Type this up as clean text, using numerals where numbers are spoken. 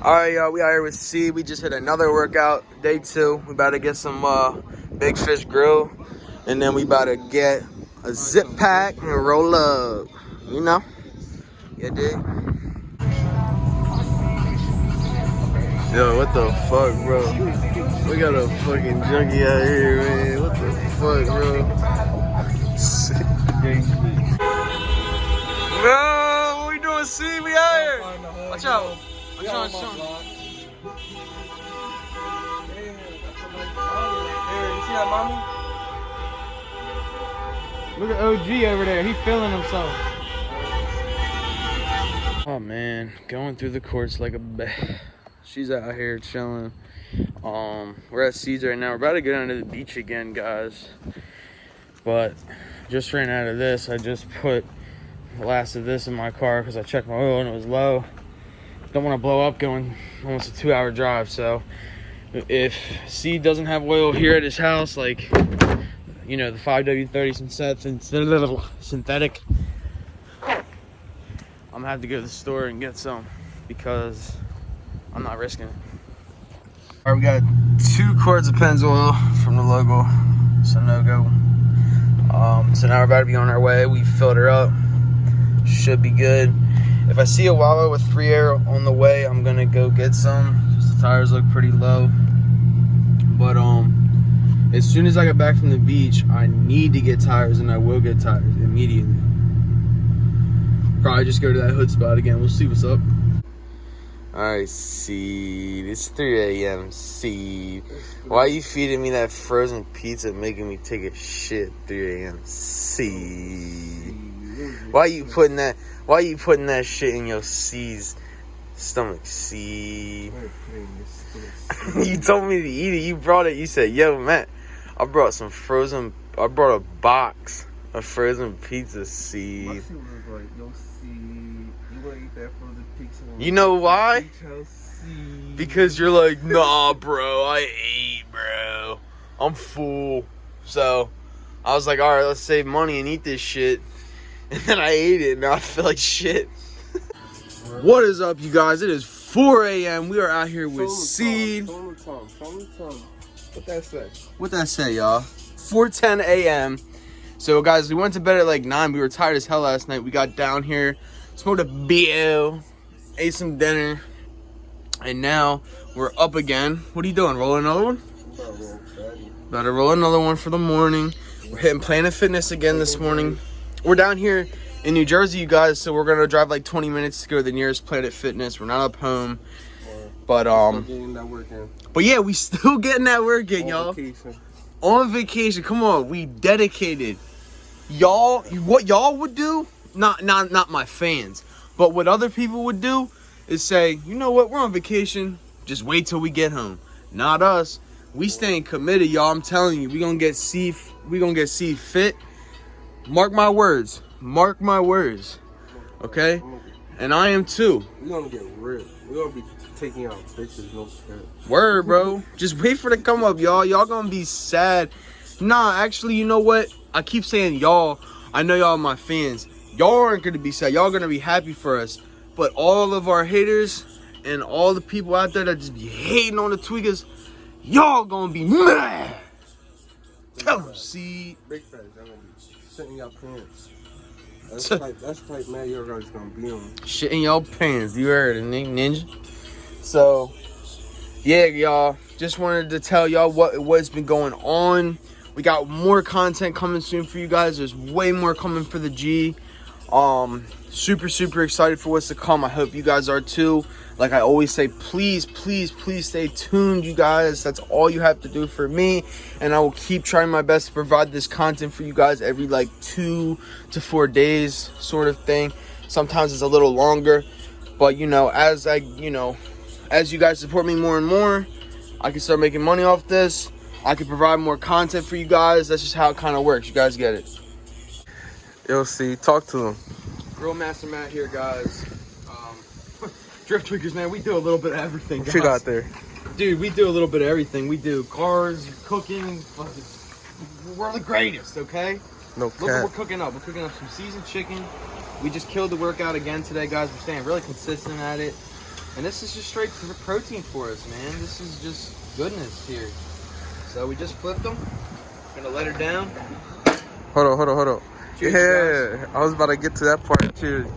Alright, y'all, we out here with C. We just hit another workout, day 2. We about to get some big fish grill, and then we about to get a zip pack and roll up. You know? Yeah, dig? Yo, what the fuck, bro? We got a fucking junkie out here, man. What the fuck, bro? Bro, what we doing, C? We out here. Watch out. Watch out, watch out. Look at OG over there. He feeling himself. Oh man, going through the courts like a she's out here chilling. We're at C's right now. We're about to get onto the beach again, guys. But just ran out of this. I just put the last of this in my car because I checked my oil and it was low. Don't want to blow up going almost a 2-hour drive. So if C doesn't have oil here at his house, like, you know, the 5W30 synthetic, I'm gonna have to go to the store and get some because I'm not risking it. All right, we got 2 quarts of Pennzoil from the logo, so no go. So now we're about to be on our way. We filled her up, should be good. If I see a Wawa with 3 air on the way, I'm gonna go get some. Just the tires look pretty low. But as soon as I get back from the beach, I need to get tires, and I will get tires immediately. Probably just go to that hood spot again. We'll see what's up. Alright, C. It's 3 a.m. C. Why are you feeding me that frozen pizza making me take a shit 3 a.m. C? Why are you putting that shit in your C's stomach, C? You told me to eat it. You brought it. You said, yo, Matt, I brought a box of frozen pizza, C. My shit was like, yo, C, you wanna eat that frozen pizza? You know why? C. Because you're like, nah, bro, I ate, bro. I'm full. So I was like, all right, let's save money and eat this shit. And then I ate it, and now I feel like shit. What is up, you guys? It is 4 a.m. We are out here with Seed. What that say? What that say, y'all? 4:10 a.m. So, guys, we went to bed at like 9. We were tired as hell last night. We got down here, smoked a BO, ate some dinner, and now we're up again. What are you doing? Rolling another one? About to roll another one for the morning. We're hitting Planet Fitness again this morning. We're down here in New Jersey, you guys, so we're gonna drive like 20 minutes to go to the nearest Planet Fitness. We're not up home, but yeah, we still getting that work in, y'all. On vacation, come on, we dedicated. Y'all, what y'all would do? Not my fans, but what other people would do is say, you know what, we're on vacation. Just wait till we get home. Not us. We staying committed, y'all. I'm telling you, we gonna get C fit. Mark my words. Mark my words. Okay? And I am too. We're gonna get real. We're gonna be taking out bitches, no shit. Word, bro. Just wait for it to come up, y'all. Y'all gonna be sad. Nah, actually, you know what? I keep saying y'all. I know y'all are my fans. Y'all aren't gonna be sad. Y'all gonna be happy for us. But all of our haters and all the people out there that just be hating on the tweakers, y'all gonna be mad. Tell them, see. Big facts. I'm gonna be sitting your pants. That's the type man your guys gonna be on. Shit in your pants. You heard it, ninja. So, yeah, y'all. Just wanted to tell y'all what's been going on. We got more content coming soon for you guys. There's way more coming for the G. Super excited for what's to come. I hope you guys are too. Like I always say, please stay tuned, you guys. That's all you have to do for me, and I will keep trying my best to provide this content for you guys every like 2 to 4 days sort of thing. Sometimes it's a little longer, but you know, as you guys support me more and more, I can start making money off this. I can provide more content for you guys. That's just how it kind of works. You guys get it. Yo, see, talk to him. Grill Master Matt here, guys. DriftTweakers, man, we do a little bit of everything, guys. What you got there? Dude, we do a little bit of everything. We do cars, cooking, fucking, we're the greatest, okay? No Look what cap. we're cooking up. We're cooking up some seasoned chicken. We just killed the workout again today, guys. We're staying really consistent at it. And this is just straight protein for us, man. This is just goodness here. So we just flipped them. Gonna let her down. Hold on. Cheers, Yeah, I was about to get to that part. Cheers.